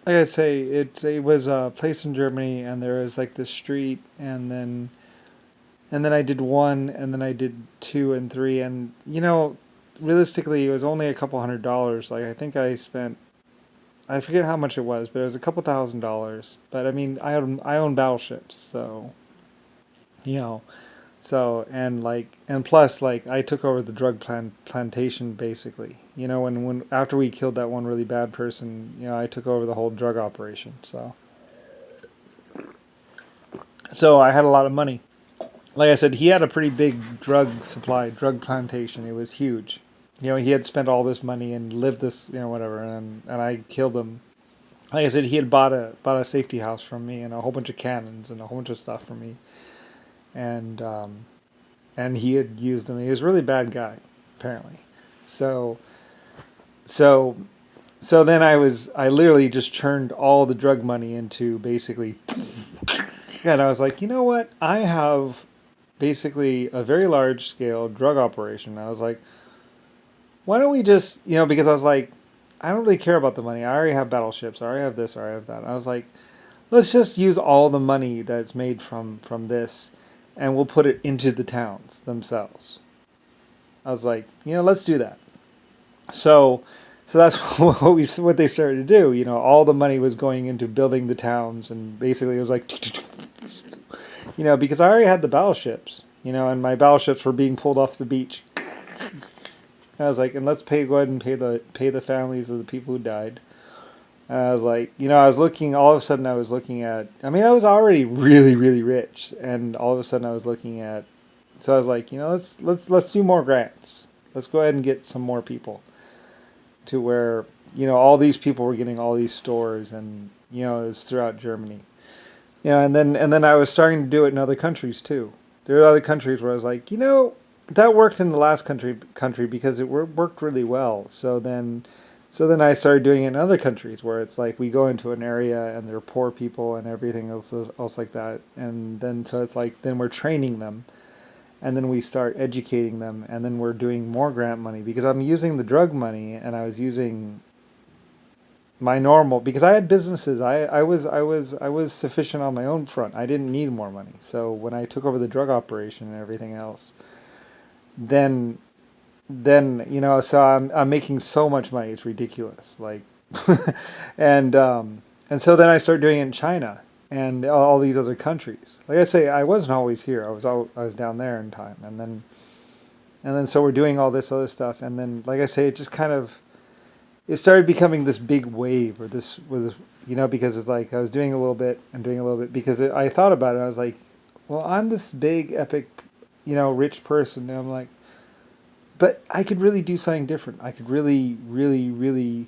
like I say, it was a place in Germany, and there was like this street, and then I did one, and then I did two and three, and realistically, it was only a couple $100. Like I think I spent, I forget how much it was, but it was a couple $1,000. But I mean, I own battleships, so you know, so and plus like I took over the plantation basically. When after we killed that one really bad person, I took over the whole drug operation. So I had a lot of money. Like I said, he had a pretty big drug plantation. It was huge. He had spent all this money and lived this, whatever, and I killed him. Like I said, he had bought a safety house from me and a whole bunch of cannons and a whole bunch of stuff from me, and and he had used them. He was a really bad guy, apparently. So so so then I literally just churned all the drug money into basically, and I was like, you know what? I have basically a very large scale drug operation. I was like, why don't we just, because I was like, I don't really care about the money. I already have battleships. I already have this. I already have that. I was like, let's just use all the money that's made from this, and we'll put it into the towns themselves. I was like, let's do that. So, so that's what they started to do. All the money was going into building the towns, and basically it was like, because I already had the battleships, and my battleships were being pulled off the beach. I was like, and let's go ahead and pay the families of the people who died. And I was like, I was looking. All of a sudden, I was looking at. I mean, I was already really, really rich, and all of a sudden, I was looking at. So I was like, let's do more grants. Let's go ahead and get some more people to where all these people were getting all these stores, and it was throughout Germany. And then I was starting to do it in other countries too. There are other countries where I was like, that worked in the last country because it worked really well. So then I started doing it in other countries where it's like we go into an area and there are poor people and everything else like that, and then so it's like then we're training them, and then we start educating them, and then we're doing more grant money because I'm using the drug money, and I was using my normal because I had businesses. I was sufficient on my own front. I didn't need more money. So when I took over the drug operation and everything else, then so I'm making so much money. It's ridiculous. Like, and and so then I started doing it in China and all these other countries. Like I say, I wasn't always here. I was down there in time, and then so we're doing all this other stuff, and then like I say, it just kind of it started becoming this big wave or this with because it's like I was doing a little bit and doing a little bit because I thought about it. I was like, well, I'm this big epic, rich person, and I'm like, but I could really do something different. I could really, really, really,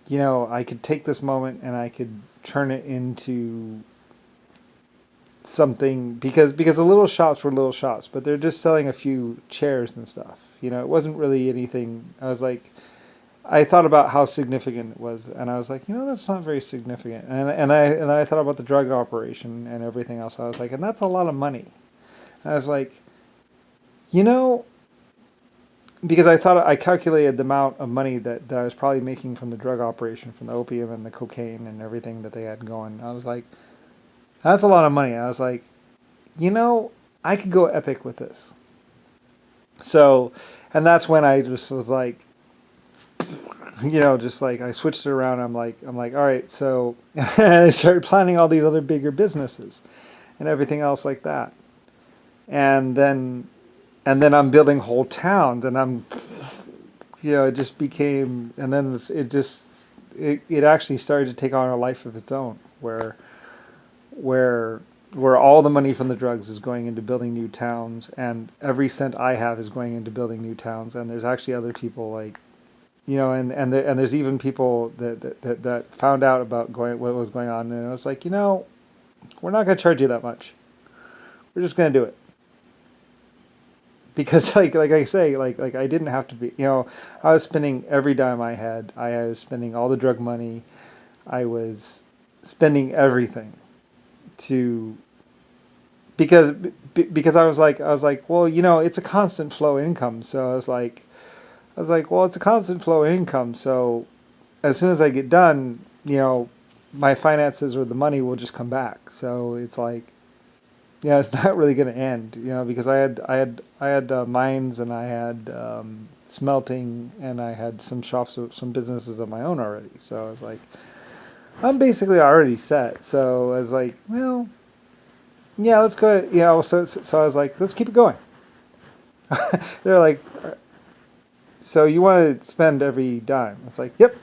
I could take this moment and I could turn it into something because the little shops were little shops, but they're just selling a few chairs and stuff. It wasn't really anything. I was like, I thought about how significant it was, and I was like, that's not very significant. And I thought about the drug operation and everything else. I was like, and that's a lot of money. And I was like, you know, because I calculated the amount of money that I was probably making from the drug operation, from the opium and the cocaine and everything that they had going. I was like, that's a lot of money. I was like, I could go epic with this. So, and that's when I just was like, just like I switched it around. I'm like, all right. So and I started planning all these other bigger businesses and everything else like that. And then I'm building whole towns, and it just became, and then it actually started to take on a life of its own, where all the money from the drugs is going into building new towns, and every cent I have is going into building new towns, and there's actually other people like, and there's even people that found out about what was going on, and I was like, we're not going to charge you that much. We're just going to do it. Because like I say, like I didn't have to be, I was spending every dime I had. I was spending all the drug money. I was spending everything to because because I was like, well, it's a constant flow income. So I was like, well, it's a constant flow income. So as soon as I get done, you know, my finances or the money will just come back. So it's like, yeah, it's not really going to end, you know, because I had mines, and I had smelting, and I had some shops, some businesses of my own already. So I was like, I'm basically already set. So I was like, well, yeah, let's go. You know, so I was like, let's keep it going. They're like, so you want to spend every dime? It's like, yep,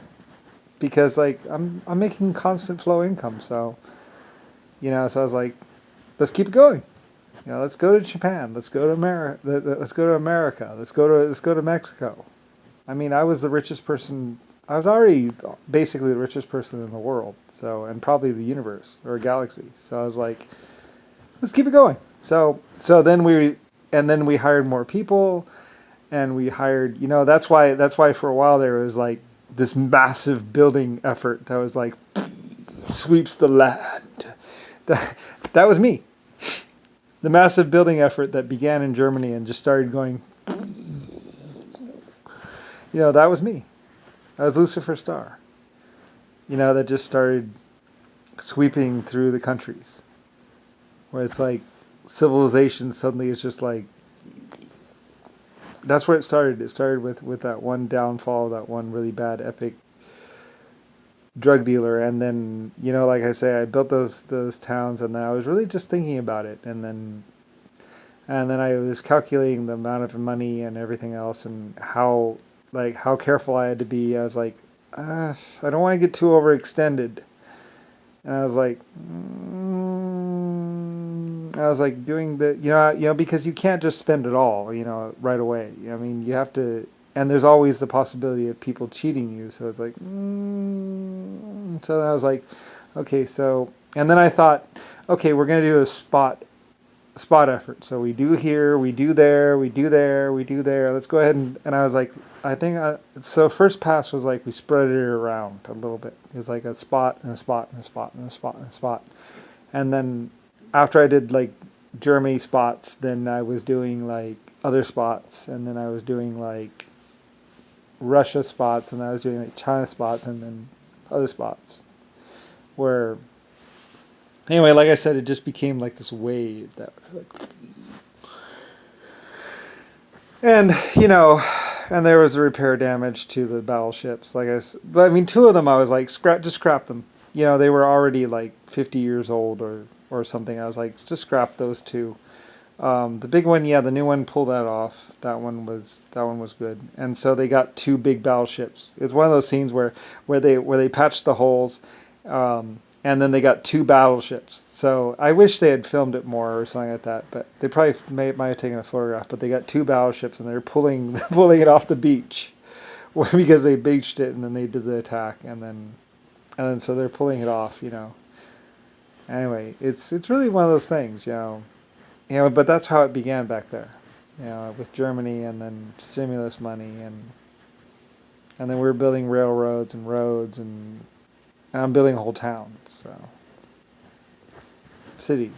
because like I'm making constant flow income. So you know, so I was like, let's keep it going. You know, let's go to Japan. Let's go to America. Let's go to America. Let's go to Mexico. I mean, I was the richest person. I was already basically the richest person in the world. So, and probably the universe or galaxy. So I was like, let's keep it going. So then we hired more people, and we hired. You know, that's why for a while there was like this massive building effort that was like sweeps the land. That was me. The massive building effort that began in Germany and just started going, you know, that was me. That was Lucifer Star. You know, that just started sweeping through the countries. Where it's like civilization suddenly is just like, that's where it started. It started with that one downfall, that one really bad epic drug dealer. And then, you know, like I say, I built those towns, and then I was really just thinking about it. And then I was calculating the amount of money and everything else, and how careful I had to be. I was like, I don't want to get too overextended. And I was like doing the, because you can't just spend it all, you know, right away. I mean, you have to, and there's always the possibility of people cheating you. So it's like, so I was like, okay, so, and then I thought, okay, we're going to do a spot effort. So we do here, we do there, we do there, we do there. Let's go ahead and I was like, so first pass was like we spread it around a little bit. It was like a spot and a spot and a spot and a spot and a spot. And then after I did like Germany spots, then I was doing like other spots, and then I was doing like Russia spots, and I was doing like China spots, and then other spots. Where anyway, like I said, it just became like this wave that like, and you know, and there was a repair damage to the battleships. But I mean, two of them I was like, scrap them. You know, they were already like 50 years old or something. I was like, just scrap those two. The big one, yeah, the new one pulled that off. That one was good. And so they got two big battleships. It's one of those scenes where they patched the holes, and then they got two battleships. So I wish they had filmed it more or something like that. But they probably might have taken a photograph. But they got two battleships, and they're pulling it off the beach because they beached it, and then they did the attack, and then so they're pulling it off. You know. Anyway, it's really one of those things, you know. But that's how it began back there, you know, with Germany, and then stimulus money, and then we were building railroads and roads, and I'm building whole towns, so cities.